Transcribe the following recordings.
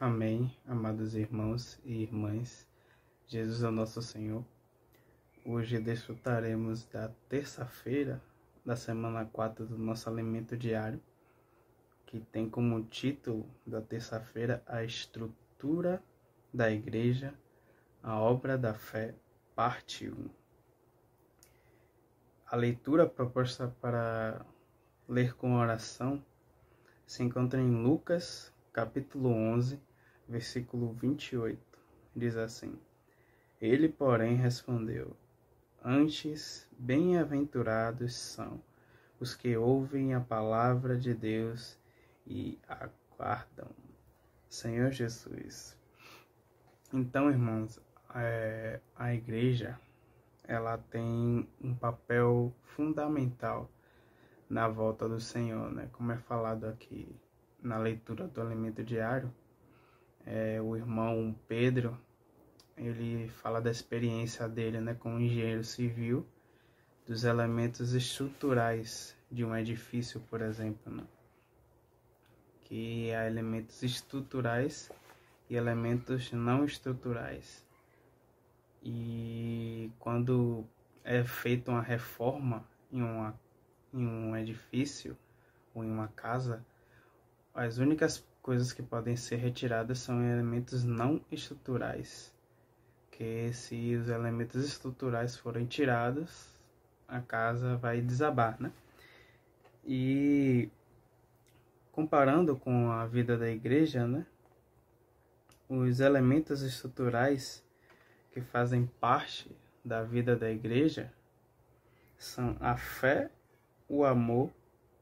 Amém, amados irmãos e irmãs. Jesus é o nosso Senhor. Hoje desfrutaremos da terça-feira da semana 4 do nosso alimento diário, que tem como título da terça-feira a estrutura da igreja, a obra da fé, parte 1. A leitura proposta para ler com oração se encontra em Lucas, capítulo 11, versículo 28. Diz assim: Ele, porém, respondeu: Antes, bem-aventurados são os que ouvem a palavra de Deus e aguardam. Senhor Jesus. Então, irmãos, a igreja, ela tem um papel fundamental na volta do Senhor, né? Como é falado aqui na leitura do alimento diário, o irmão Pedro, ele fala da experiência dele, né, como engenheiro civil, dos elementos estruturais de um edifício, por exemplo, né? Que há elementos estruturais e elementos não estruturais. E quando é feita uma reforma em um edifício ou em uma casa, as únicas coisas que podem ser retiradas são elementos não estruturais. Que se os elementos estruturais forem tirados, a casa vai desabar, né? E comparando com a vida da igreja, né? Os elementos estruturais que fazem parte da vida da igreja são a fé, o amor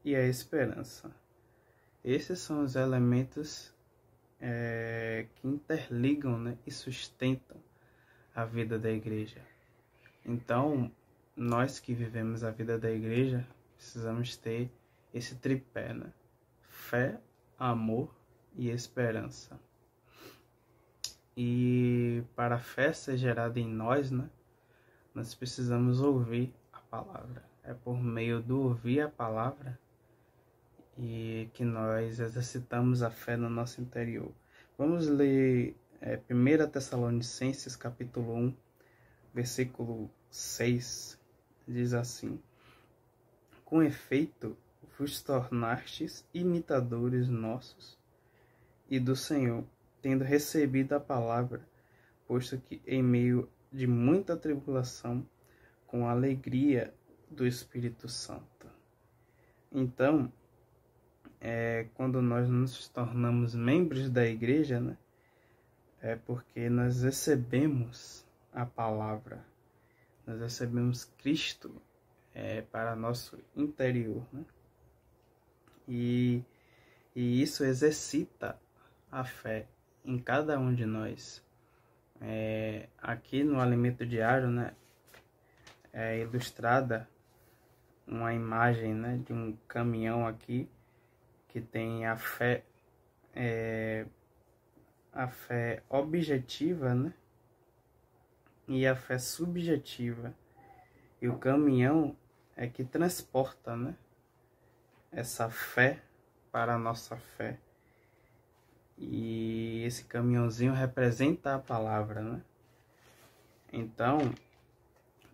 e a esperança. Esses são os elementos que interligam, né, e sustentam a vida da igreja. Então, nós que vivemos a vida da igreja, precisamos ter esse tripé, né? Fé, amor e esperança. E para a fé ser gerada em nós, né, nós precisamos ouvir a palavra. É por meio do ouvir a palavra e que nós exercitamos a fé no nosso interior. Vamos ler 1 Tessalonicenses capítulo 1, versículo 6, diz assim: Com efeito, vos tornastes imitadores nossos e do Senhor, tendo recebido a palavra, posto que em meio de muita tribulação, com a alegria do Espírito Santo. Então, quando nós nos tornamos membros da igreja, né, é porque nós recebemos a palavra, nós recebemos Cristo para nosso interior, né? E isso exercita a fé em cada um de nós. Aqui no alimento diário, né, é ilustrada uma imagem, né, de um caminhão aqui que tem a fé objetiva, né, e a fé subjetiva. E o caminhão é que transporta, né, essa fé para a nossa fé. E esse caminhãozinho representa a palavra, né? Então,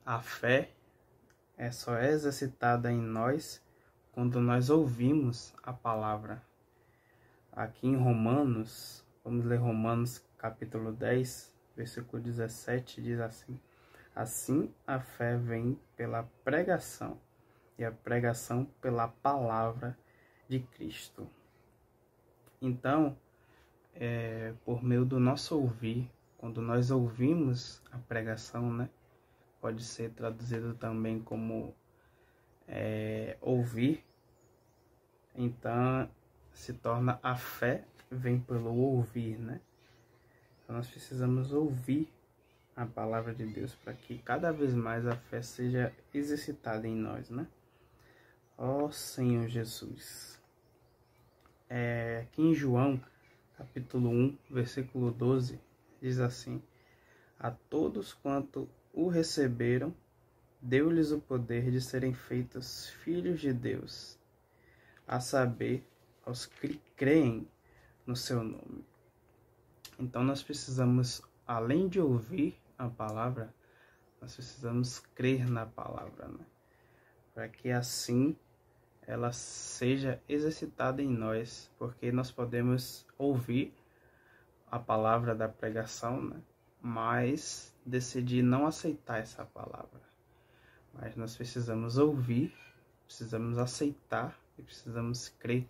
a fé só é exercitada em nós quando nós ouvimos a palavra. Aqui em Romanos, vamos ler Romanos capítulo 10, versículo 17, diz assim: Assim a fé vem pela pregação, e a pregação pela palavra de Cristo. Então, por meio do nosso ouvir, quando nós ouvimos a pregação, né, pode ser traduzido também como ouvir, então se torna a fé vem pelo ouvir, né? Então nós precisamos ouvir a palavra de Deus para que cada vez mais a fé seja exercitada em nós, né? Ó Senhor Jesus. Aqui em João, capítulo 1, versículo 12, diz assim: A todos quanto o receberam, deu-lhes o poder de serem feitos filhos de Deus, a saber, aos que creem no seu nome. Então nós precisamos, além de ouvir a palavra, nós precisamos crer na palavra, né? Para que assim ela seja exercitada em nós, porque nós podemos ouvir a palavra da pregação, né? Mas decidir não aceitar essa palavra. Mas nós precisamos ouvir, precisamos aceitar e precisamos crer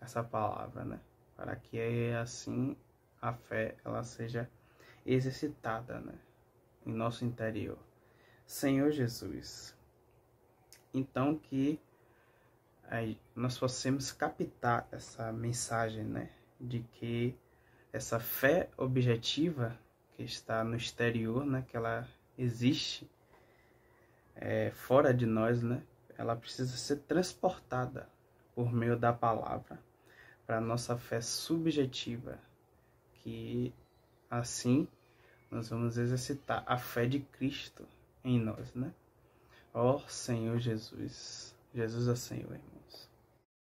essa palavra, né? Para que assim a fé ela seja exercitada, né? Em nosso interior. Senhor Jesus, então que nós possamos captar essa mensagem, né? De que essa fé objetiva que está no exterior, né? Que ela existe fora de nós, né? Ela precisa ser transportada por meio da palavra para a nossa fé subjetiva, que assim nós vamos exercitar a fé de Cristo em nós, né? Ó Senhor Jesus, Jesus é Senhor, irmãos.